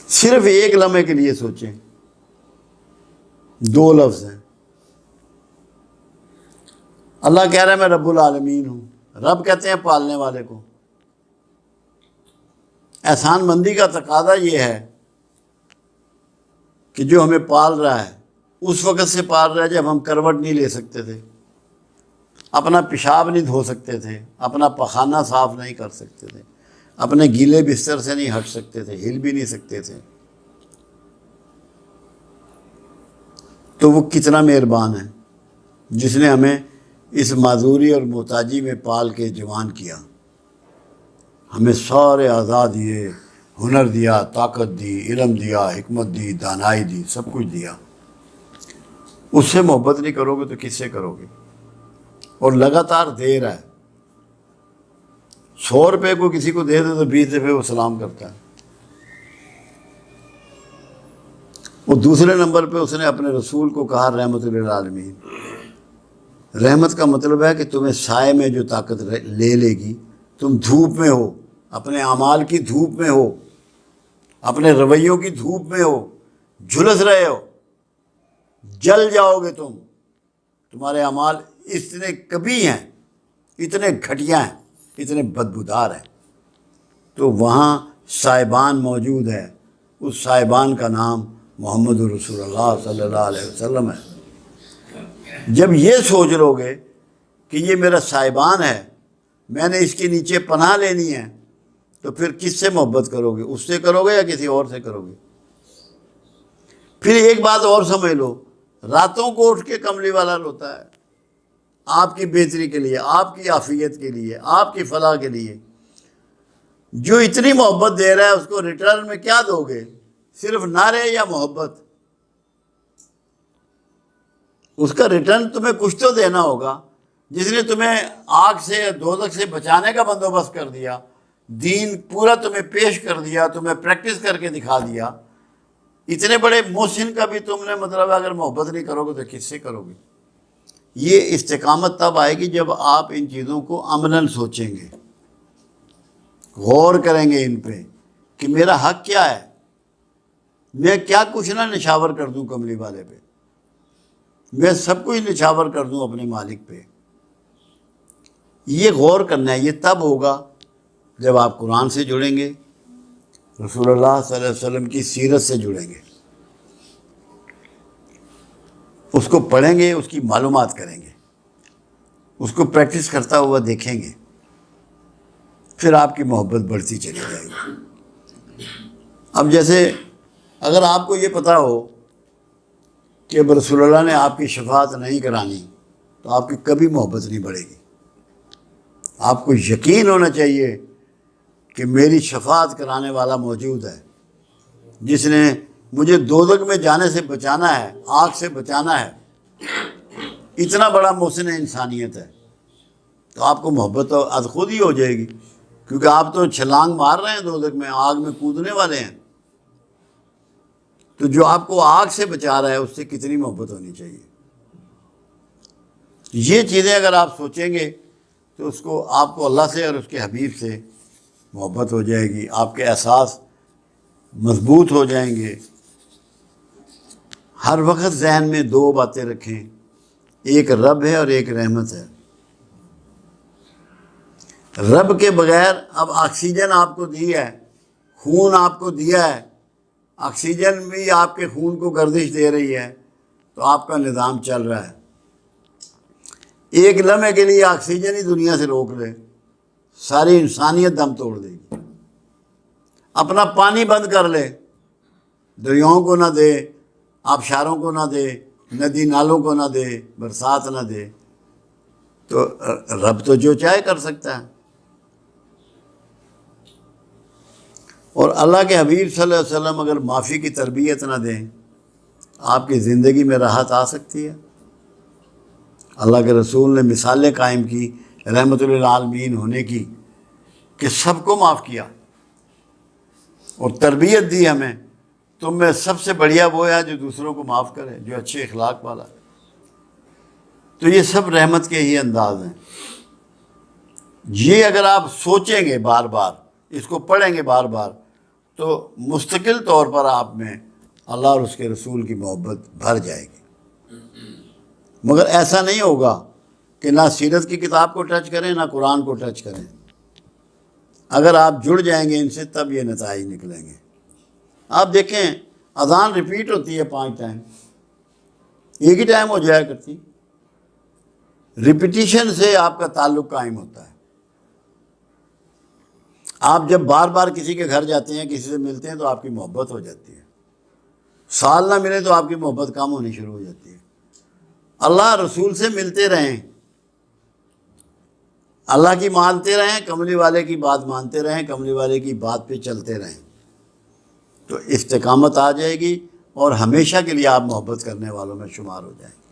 صرف ایک لمحے کے لیے سوچیں، 2 لفظ ہیں۔ اللہ کہہ رہا ہے میں رب العالمین ہوں۔ رب کہتے ہیں پالنے والے کو۔ احسان مندی کا تقاضا یہ ہے کہ جو ہمیں پال رہا ہے اس وقت سے پال رہا ہے جب ہم کروٹ نہیں لے سکتے تھے، اپنا پیشاب نہیں دھو سکتے تھے، اپنا پخانہ صاف نہیں کر سکتے تھے، اپنے گیلے بستر سے نہیں ہٹ سکتے تھے، ہل بھی نہیں سکتے تھے، تو وہ کتنا مہربان ہے جس نے ہمیں اس معذوری اور محتاجی میں پال کے جوان کیا، ہمیں سارے اعضاء دیے، ہنر دیا، طاقت دی، علم دیا، حکمت دی، دانائی دی، سب کچھ دیا۔ اس سے محبت نہیں کرو گے تو کس سے کرو گے؟ اور لگاتار دے رہا ہے۔ 100 روپے کو کسی کو دے دے تو 20 دفعے وہ سلام کرتا ہے۔ اور دوسرے نمبر پہ اس نے اپنے رسول کو کہا رحمت للعالمین۔ رحمت کا مطلب ہے کہ تمہیں سائے میں جو طاقت لے لے گی، تم دھوپ میں ہو، اپنے اعمال کی دھوپ میں ہو، اپنے رویوں کی دھوپ میں ہو، جھلس رہے ہو، جل جاؤ گے تم۔ تمہارے اعمال اتنے کبھی ہیں، اتنے گھٹیا ہیں، اتنے بدبودار ہیں، تو وہاں سائبان موجود ہے۔ اس سائبان کا نام محمد رسول اللہ صلی اللہ علیہ وسلم ہے۔ جب یہ سوچ لو گے کہ یہ میرا سائبان ہے، میں نے اس کے نیچے پناہ لینی ہے، تو پھر کس سے محبت کرو گے؟ اس سے کرو گے یا کسی اور سے کرو گے؟ پھر ایک بات اور سمجھ لو، راتوں کو اٹھ کے کملی والا روتا ہے آپ کی بہتری کے لیے، آپ کی عافیت کے لیے، آپ کی فلاح کے لیے۔ جو اتنی محبت دے رہا ہے اس کو ریٹرن میں کیا دو گے؟ صرف نعرے یا محبت؟ اس کا ریٹرن تمہیں کچھ تو دینا ہوگا۔ جس نے تمہیں آگ سے، دوزخ سے بچانے کا بندوبست کر دیا، دین پورا تمہیں پیش کر دیا، تمہیں پریکٹس کر کے دکھا دیا، اتنے بڑے محسن کا بھی تم نے مطلب اگر محبت نہیں کرو گے تو کس سے کرو گے؟ یہ استقامت تب آئے گی جب آپ ان چیزوں کو عملاً سوچیں گے، غور کریں گے ان پہ کہ میرا حق کیا ہے، میں کیا کچھ نہ نشاور کر دوں کملی والے پہ، میں سب کچھ نشاور کر دوں اپنے مالک پہ۔ یہ غور کرنا ہے۔ یہ تب ہوگا جب آپ قرآن سے جڑیں گے، رسول اللہ صلی اللہ علیہ وسلم کی سیرت سے جڑیں گے، اس کو پڑھیں گے، اس کی معلومات کریں گے، اس کو پریکٹس کرتا ہوا دیکھیں گے، پھر آپ کی محبت بڑھتی چلی جائے گی۔ اب جیسے اگر آپ کو یہ پتہ ہو کہ اب رسول اللہ نے آپ کی شفاعت نہیں کرانی تو آپ کی کبھی محبت نہیں بڑھے گی۔ آپ کو یقین ہونا چاہیے کہ میری شفاعت کرانے والا موجود ہے، جس نے مجھے دوزخ میں جانے سے بچانا ہے، آگ سے بچانا ہے، اتنا بڑا محسن انسانیت ہے۔ تو آپ کو محبت تو از خود ہی ہو جائے گی، کیونکہ آپ تو چھلانگ مار رہے ہیں دوزخ میں، آگ میں کودنے والے ہیں۔ تو جو آپ کو آگ سے بچا رہا ہے اس سے کتنی محبت ہونی چاہیے۔ یہ چیزیں اگر آپ سوچیں گے تو اس کو آپ کو اللہ سے اور اس کے حبیب سے محبت ہو جائے گی، آپ کے احساس مضبوط ہو جائیں گے۔ ہر وقت ذہن میں 2 باتیں رکھیں، ایک رب ہے اور ایک رحمت ہے۔ رب کے بغیر اب آکسیجن آپ کو دی ہے، خون آپ کو دیا ہے، آکسیجن بھی آپ کے خون کو گردش دے رہی ہے، تو آپ کا نظام چل رہا ہے۔ ایک لمحے کے لیے آکسیجن ہی دنیا سے روک لے، ساری انسانیت دم توڑ دے گی۔ اپنا پانی بند کر لے، دریاؤں کو نہ دے، آبشاروں کو نہ دے، ندی نالوں کو نہ دے، برسات نہ دے، تو رب تو جو چاہے کر سکتا ہے۔ اور اللہ کے حبیب صلی اللہ علیہ وسلم اگر معافی کی تربیت نہ دیں، آپ کی زندگی میں راحت آ سکتی ہے؟ اللہ کے رسول نے مثالیں قائم کی رحمت للعالمین ہونے کی، کہ سب کو معاف کیا اور تربیت دی ہمیں، تم میں سب سے بڑھیا وہ ہے جو دوسروں کو معاف کرے، جو اچھے اخلاق والا ہے۔ تو یہ سب رحمت کے ہی انداز ہیں۔ یہ اگر آپ سوچیں گے بار بار، اس کو پڑھیں گے بار بار، تو مستقل طور پر آپ میں اللہ اور اس کے رسول کی محبت بھر جائے گی۔ مگر ایسا نہیں ہوگا کہ نہ سیرت کی کتاب کو ٹچ کریں نہ قرآن کو ٹچ کریں۔ اگر آپ جڑ جائیں گے ان سے تب یہ نتائج نکلیں گے۔ آپ دیکھیں اذان ریپیٹ ہوتی ہے 5 ٹائم، ایک ہی ٹائم ہو جایا کرتی، ریپیٹیشن سے آپ کا تعلق قائم ہوتا ہے۔ آپ جب بار بار کسی کے گھر جاتے ہیں، کسی سے ملتے ہیں تو آپ کی محبت ہو جاتی ہے، سال نہ ملے تو آپ کی محبت کم ہونی شروع ہو جاتی ہے۔ اللہ رسول سے ملتے رہیں، اللہ کی مانتے رہیں، کملی والے کی بات مانتے رہیں، کملی والے کی بات پہ چلتے رہیں، تو استقامت آ جائے گی اور ہمیشہ کے لیے آپ محبت کرنے والوں میں شمار ہو جائیں گے۔